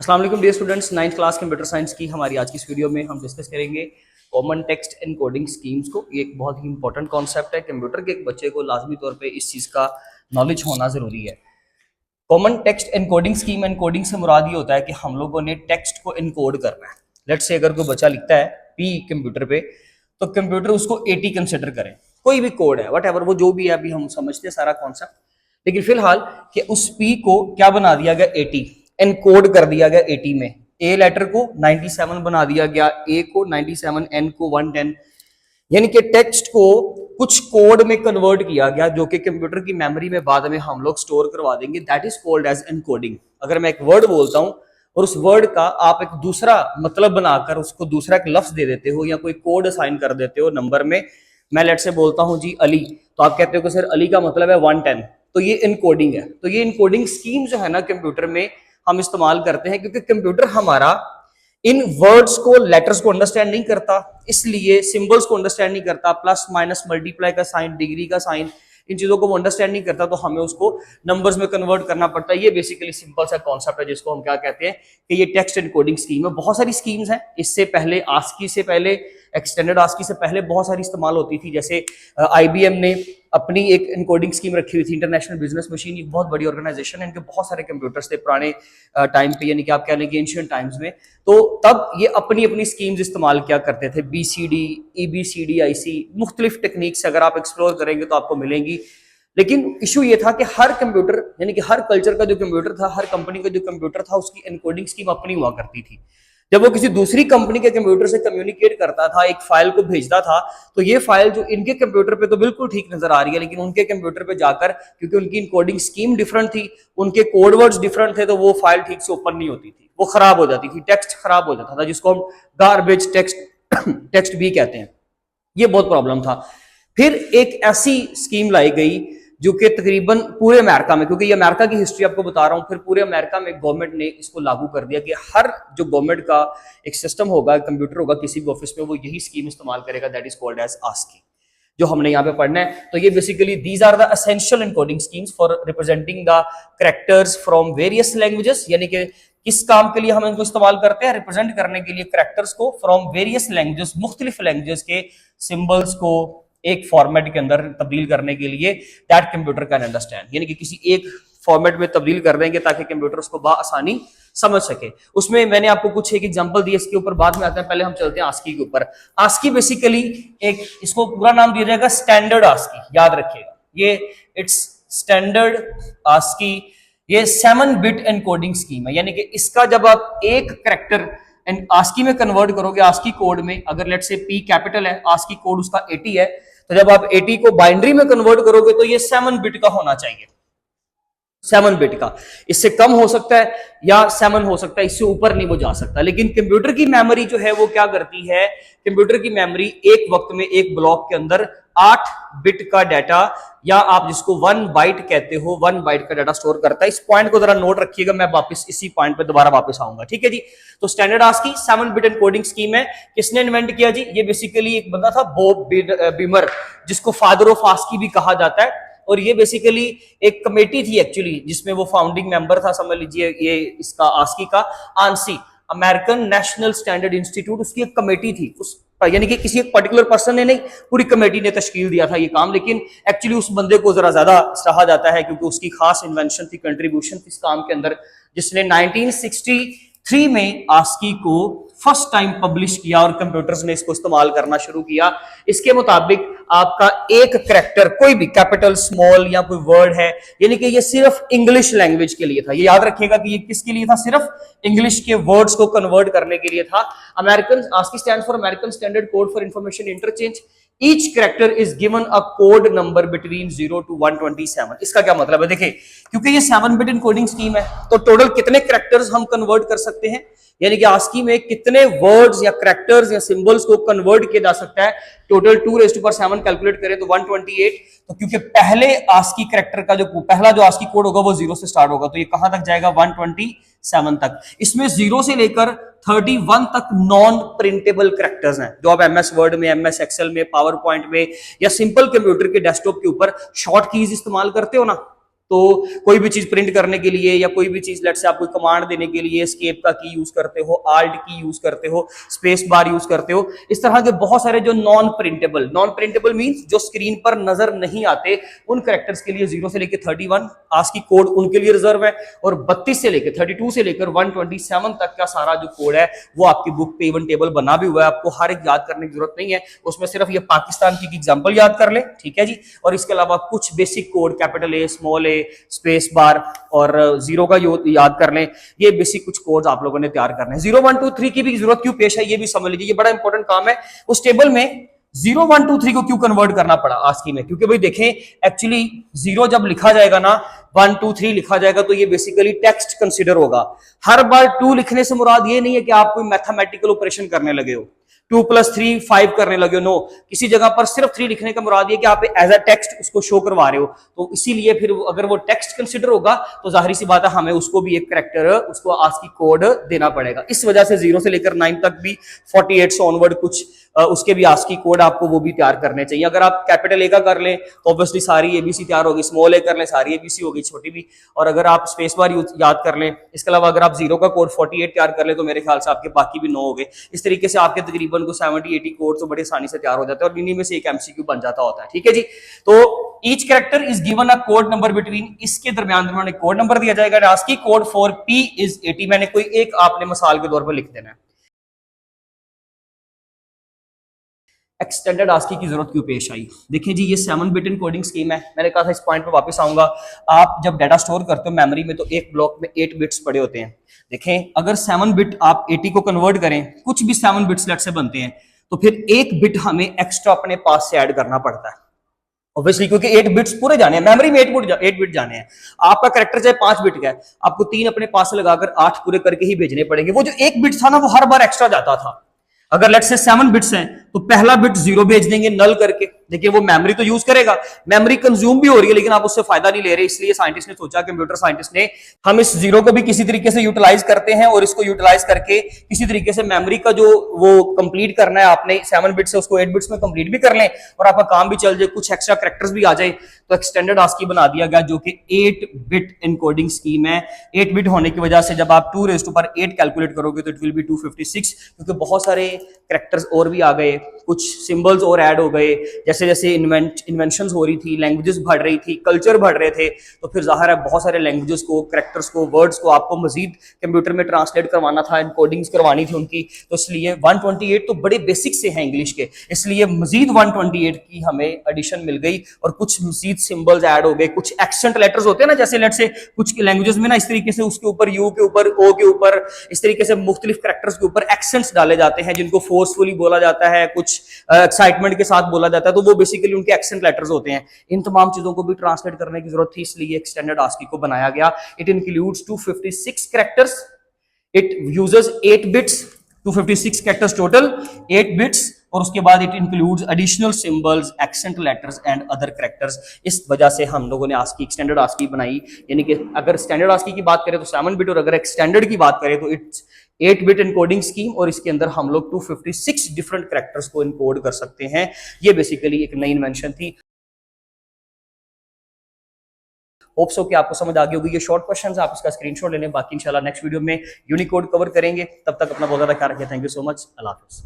अस्सलाम वालेकुम dear students, 9th class computer science की हमारी आज की इस वीडियो में हम डिस्कस करेंगे कॉमन टेक्स्ट एनकोडिंग स्कीम्स को। ये एक बहुत ही इंपॉर्टेंट कॉन्सेप्ट है। कंप्यूटर के एक बच्चे को लाजमी तौर पे इस चीज़ का नॉलेज होना ज़रूरी है। Common text encoding scheme, encoding से मुराद ये होता है कि हम लोगों ने टेक्स्ट को एनकोड करना है। लेट्स से अगर कोई बच्चा लिखता है पी कंप्यूटर पे, तो कंप्यूटर उसको 80 कंसिडर करे। कोई भी कोड है वट एवर, वो जो भी है, अभी हम समझते हैं सारा कॉन्सेप्ट, लेकिन फिलहाल कि उस पी को क्या बना दिया गया 80, एनकोड कर दिया गया 80 में। ए लेटर को 97 बना दिया गया, ए को 97, एन को 110, यानी कि टेक्स्ट को कुछ कोड में कन्वर्ट किया गया जो कि कंप्यूटर की मेमोरी में बाद में हम लोग स्टोर करवा देंगे। That is called as encoding. अगर मैं एक वर्ड बोलता हूं और उस वर्ड का आप एक दूसरा मतलब बनाकर उसको दूसरा एक लफ्ज दे देते हो या कोई कोड असाइन कर देते हो नंबर में, मैं लेट से बोलता हूं जी अली, तो आप कहते हो कि सर अली का मतलब है 110, तो ये इनकोडिंग है। तो ये इनकोडिंग स्कीम जो है ना कंप्यूटर में हम इस्तेमाल करते हैं, क्योंकि कंप्यूटर हमारा इन वर्ड्स को, लेटर्स को अंडरस्टैंड नहीं करता, इसलिए सिंबल्स को अंडरस्टैंड नहीं करता, प्लस माइनस मल्टीप्लाई का साइन, डिग्री का साइन, इन चीजों को वो अंडरस्टैंड नहीं करता, तो हमें उसको नंबर्स में कन्वर्ट करना पड़ता है। ये बेसिकली सिंपल सा कॉन्सेप्ट है जिसको हम क्या कहते हैं कि ये टेक्स्ट एनकोडिंग स्कीम है। बहुत सारी स्कीम्स हैं। इससे पहले आस्की से पहले, एक्सटेंडेड आस्की से पहले बहुत सारी इस्तेमाल होती थी। जैसे आईबीएम ने अपनी एक एनकोडिंग स्कीम रखी हुई थी। इंटरनेशनल बिजनेस मशीन एक बहुत बड़ी ऑर्गेनाइजेशन है, इनके बहुत सारे कंप्यूटर्स थे पुराने टाइम पे, यानी कि आप कह लें कि एंशिएंट टाइम्स में। तो तब ये अपनी अपनी स्कीम्स इस्तेमाल किया करते थे, बीसीडी, ईबीसीडी, आईसी, मुख्तलिफ टेक्निक्स अगर आप एक्सप्लोर करेंगे तो आपको मिलेंगी। लेकिन इशू ये था कि हर कंप्यूटर, यानी कि हर कल्चर का जो कंप्यूटर था, हर कंपनी का जो कंप्यूटर था, उसकी एनकोडिंग स्कीम अपनी हुआ करती थी। जब वो किसी दूसरी कंपनी के कंप्यूटर से कम्युनिकेट करता था, एक फाइल को भेजता था, तो ये फाइल जो इनके कंप्यूटर पे तो बिल्कुल ठीक नजर आ रही है, लेकिन उनके कंप्यूटर पे जाकर, क्योंकि उनकी इनकोडिंग स्कीम डिफरेंट थी, उनके कोड वर्ड्स डिफरेंट थे, तो वो फाइल ठीक से ओपन नहीं होती थी, वो खराब हो जाती थी, टेक्स्ट खराब हो जाता था, जिसको हम गार्बेज टेक्स्ट भी कहते हैं। ये बहुत प्रॉब्लम था। फिर एक ऐसी स्कीम लाई गई जो कि तकरीबन पूरे अमेरिका में, क्योंकि ये अमेरिका की हिस्ट्री आपको बता रहा हूं, फिर पूरे अमेरिका में गवर्नमेंट ने इसको लागू कर दिया कि हर जो गवर्नमेंट का एक सिस्टम होगा, कंप्यूटर होगा किसी भी ऑफिस में, वो यही स्कीम इस्तेमाल करेगा। That is called as ASCII, जो हमने यहाँ पे पढ़ना है। तो ये basically these are the essential encoding schemes for representing the characters from various languages, यानी कि किस काम के लिए हम इनको इस्तेमाल करते हैं, रिप्रेजेंट करने के लिए कैरेक्टर्स को फ्रॉम वेरियस लैंग्वेजेस, मुख्तलिफ लैंग्वेजेस के सिंबल्स को एक फॉर्मेट के अंदर तब्दील करने के लिए, दैट कंप्यूटर कैन अंडरस्टैंड, यानी कि किसी एक फॉर्मेट में तब्दील कर देंगे ताकि कंप्यूटर उसको बआसानी समझ सके। उसमें मैंने आपको कुछ एक एग्जांपल दिए, इसके ऊपर बाद में आते हैं, पहले हम चलते हैं आस्की के ऊपर। आस्की बेसिकली एक, इसको पूरा नाम दिया जाएगा स्टैंडर्ड आस्की, याद रखिएगा, ये इट्स स्टैंडर्ड आस्की। ये 7 बिट एनकोडिंग स्कीम है, यानी कि इसका जब आप एक कैरेक्टर आस्की में कन्वर्ट करोगे, आस्की कोड में, अगर लेट्स से पी कैपिटल है, आस्की कोड उसका 80 है, तो जब आप 80 को बाइनरी में कन्वर्ट करोगे तो ये 7 बिट का होना चाहिए, 7 बिट का। इससे कम हो सकता है या 7 हो सकता है, इससे ऊपर नहीं वो जा सकता। लेकिन कंप्यूटर की मेमोरी जो है वो क्या करती है, कंप्यूटर की मेमोरी एक वक्त में एक ब्लॉक के अंदर 8 बिट का डाटा, या आप जिसको 1 बाइट कहते हो, 1 बाइट का डाटा स्टोर करता है। इस पॉइंट को जरा नोट रखिएगा, मैं वापस इसी पॉइंट पे दोबारा वापस आऊंगा, ठीक है जी। तो standard ASCII 7 bit encoding scheme है। किसने इन्वेंट किया जी? ये बेसिकली एक बंदा था, बॉब बीमर, जिसको फादर ऑफ आस्की भी कहा जाता है। और ये बेसिकली एक कमेटी थी एक्चुअली, जिसमें वो फाउंडिंग मेंबर था, समझ लीजिए ये इसका आस्की का, ANSI, American national standard institute, उसकी एक कमेटी थी, उस यानी कि किसी एक पर्टिकुलर पर्सन ने नहीं, पूरी कमेटी ने तश्कील दिया था ये काम। लेकिन एक्चुअली उस बंदे को जरा ज्यादा सराहा जाता है क्योंकि उसकी खास इन्वेंशन थी, कंट्रीब्यूशन थी इस काम के अंदर, जिसने 1963 में आस्की को फर्स्ट टाइम पब्लिश किया और कंप्यूटर्स ने इसको इस्तेमाल करना शुरू किया। इसके मुताबिक आपका एक कैरेक्टर, कोई भी कैपिटल, स्मॉल या कोई वर्ड है, यानी कि ये सिर्फ इंग्लिश लैंग्वेज के लिए था। ये याद रखिएगा कि ये किसके लिए था, सिर्फ इंग्लिश के वर्ड्स को कन्वर्ट करने के लिए था। American ASCII stands for American standard code for information interchange. Each character is given a code number between 0 to 127। इसका क्या मतलब है, देखिए, क्योंकि ये 7 बिट एनकोडिंग स्कीम है, तो टोटल कितने कैरेक्टर्स हम कन्वर्ट कर सकते हैं, यानी कि आस्की में कितने वर्ड्स या कैरेक्टर्स या सिंबल्स को कन्वर्ट किया जा सकता है। टोटल 2⁻7 कैलकुलेट करें तो 128। तो क्योंकि पहले आस्की कैरेक्टर का जो पहला जो आस्की कोड होगा वो 0 से स्टार्ट होगा, तो ये कहां तक जाएगा, 127 तक। इसमें 0 से लेकर 31 तक नॉन प्रिंटेबल कैरेक्टर्स हैं, जो आप एमएस वर्ड में, एमएस एक्सेल में, पावर पॉइंट में या सिंपल कंप्यूटर के डेस्कटॉप के ऊपर शॉर्ट कीज इस्तेमाल करते हो ना, तो कोई भी चीज प्रिंट करने के लिए या कोई भी चीज लेट से आप कोई कमांड देने के लिए एस्केप का की यूज करते हो, आल्ट की यूज करते हो, स्पेस बार यूज करते हो, इस तरह के बहुत सारे जो नॉन प्रिंटेबल मींस जो स्क्रीन पर नजर नहीं आते, उन कैरेक्टर्स के लिए 0 से लेकर 31 ASCII कोड उनके लिए रिजर्व है, और 32 से लेकर 32 से लेकर 127 तक का सारा जो कोड है वो आपकी बुक पे इवन टेबल बना भी हुआ है, आपको हर एक याद करने की जरूरत नहीं है, उसमें सिर्फ ये पाकिस्तान की एग्जांपल याद कर ले, ठीक है जी। और इसके अलावा कुछ basic code capital A, small A, space bar और जीरो का याद कर लें। ये बेसिक कुछ कोड्स आप लोगों ने तैयार करने हैं। 0 1 2 3 की भी जरूरत क्यों पेश है ये भी समझ लीजिए, ये बड़ा इंपॉर्टेंट काम है। उस टेबल में 0 1 2 3 को क्यों कन्वर्ट करना पड़ा ASCII में, क्योंकि भाई देखें एक्चुअली 0 जब लिखा जाएगा ना, 1 2 3 लिखा जाएगा तो ये बेसिकली टेक्स्ट कंसीडर होगा। हर बार 2 लिखने से मुराद ये नहीं है कि आप कोई मैथमेटिकल ऑपरेशन करने लगे हो, 2 + 3 5 करने लगे हो, नो, किसी जगह पर सिर्फ 3 लिखने का मुराद ये कि आप एज अ टेक्स्ट उसको शो करवा रहे हो, तो इसीलिए फिर अगर वो टेक्स्ट कंसीडर होगा तो जाहिर सी बात है हमें उसको भी एक कैरेक्टर उसको ASCII कोड देना पड़ेगा। इस वजह से 0 से लेकर 9 तक भी 48 से ऑनवर्ड कुछ उसके भी ASCII कोड आपको वो भी तैयार करने चाहिए। अगर आप कैपिटल ए का कर लें तो ऑब्वियसली सारी ABC तैयार होगी, स्मॉल ए कर लें सारी ABC होगी, छोटी भी, और अगर आप स्पेस बार याद कर लें, इसके अलावा अगर आप 0 का कोड 48 तैयार कर लें तो मेरे ख्याल से आपके बाकी भी 9 हो गए। इस तरीके से आपके तकरीबन को 70-80 कोड तो बड़े आसानी से तैयार हो जाते हैं और इन्हीं में से एक MCQ बन जाता होता है, ठीक है जी। तो each character is given a code number between, इसके दरमियान एक कोड नंबर दिया जाएगा। ASCII code for P is 80, मैंने कोई एक आपने मिसाल के तौर पर लिख देना है। एक्सटेंडेड ASCII की जरूरत क्यों पेश आई, देखिए जी ये 7 बिट एनकोडिंग स्कीम है, मैंने कहा था इस पॉइंट पे वापस आऊंगा। आप जब डाटा स्टोर करते हो मेमोरी में तो एक ब्लॉक में 8 बिट्स पड़े होते हैं। देखें अगर 7 बिट आप 80 को कन्वर्ट करें, कुछ भी 7 बिट्स लेट से बनते हैं, तो फिर एक बिट हमें एक्स्ट्रा अपने पास से ऐड करना पड़ता है ऑब्वियसली, क्योंकि 8 बिट्स पूरे जाने हैं मेमोरी में, 8 बिट जाने हैं। आपका कैरेक्टर चाहे 5 बिट का है, आपको 3 अपने पास से लगाकर 8 पूरे करके ही भेजने पड़ेंगे। वो जो 1 बिट था ना वो हर बार एक्स्ट्रा जाता था। अगर लेट्स से 7 बिट्स हैं तो पहला बिट 0 भेज देंगे नल करके, देखिए वो मेमोरी तो यूज करेगा, मेमोरी कंज्यूम भी हो रही है लेकिन आप उससे फायदा नहीं ले रहे, इसलिए साइंटिस्ट ने सोचा, कंप्यूटर साइंटिस्ट ने, हम इस 0 को भी किसी तरीके से यूटिलाइज करते हैं और इसको यूटिलाइज करके किसी तरीके से मेमोरी का जो वो कंप्लीट करना है आपने 7 बिट से उसको 8 बिट्स में कंप्लीट भी कर लें और आपका काम भी चल जाए, कुछ एक्स्ट्रा कैरेक्टर्स भी आ जाए। तो एक्सटेंडेड ASCII बना दिया गया जो कि 8 बिट एनकोडिंग स्कीम है। 8 बिट होने की वजह से जब आप 2⁻8 कैलकुलेट करोगे तो इट विल बी 256, क्योंकि बहुत सारे कैरेक्टर्स और भी आ गए, कुछ सिंबल्स और ऐड हो गए, जैसे जैसे इन्वेंशंस हो रही थी, लैंग्वेजेस बढ़ रही थी, कल्चर बढ़ रहे थे, तो फिर जाहिर है बहुत सारे लैंग्वेजेस को, कैरेक्टर्स को, वर्ड्स को आपको मजीद कंप्यूटर में ट्रांसलेट करवाना था, एनकोडिंग्स करवानी थी उनकी, तो इसलिए 128 तो बड़े बेसिक से हैं इंग्लिश के, इसलिए मजीद 128 की हमें एडिशन मिल गई और कुछ मजीद सिंबल्स ऐड हो गए, कुछ एक्सेंट लेटर्स होते हैं ना, जैसे लेट से कुछ लैंग्वेजेस में ना इस तरीके से उसके ऊपर यू के ऊपर ओ के ऊपर इस तरीके से मुख्तलिफ कैरेक्टर्स के ऊपर एक्सेंट्स डाले जाते हैं जिनको फोर्सफुली बोला जाता है, कुछ एक्साइटमेंट के साथ बोला जाता है, तो वो बेसिकली उनके एक्सेंट लेटर्स होते हैं। इन तमाम चीजों को भी ट्रांसलेट करने की जरूरत थी, इसलिए एक्सटेंडेड ASCII को बनाया गया। It includes 256 characters, it uses 8 bits, 256 characters total, 8 bits, और उसके बाद it includes additional symbols, accent letters and other characters. इस वजह से हम लोगों ने ASCII एक्सटेंडेड ASCII बनाई, यानी कि अगर स्टैंडर्ड ASCII की बात करें तो 7 बिट और अगर एक्सटेंडेड की बात करें तो इट्स 8 बिट एनकोडिंग स्कीम, और इसके अंदर हम लोग 256 डिफरेंट कैरेक्टर्स को इनकोड कर सकते हैं। ये बेसिकली एक नई इन्वेंशन थी। होप सो कि आपको समझ आ गई होगी। ये शॉर्ट क्वेश्चंस, आप इसका स्क्रीनशॉट ले लें, बाकी इंशाल्लाह नेक्स्ट वीडियो में यूनिकोड कवर करेंगे। तब तक अपना बहुत ज्यादा ख्याल रखिए। थैंक यू सो मच, अल्लाह हाफिज़।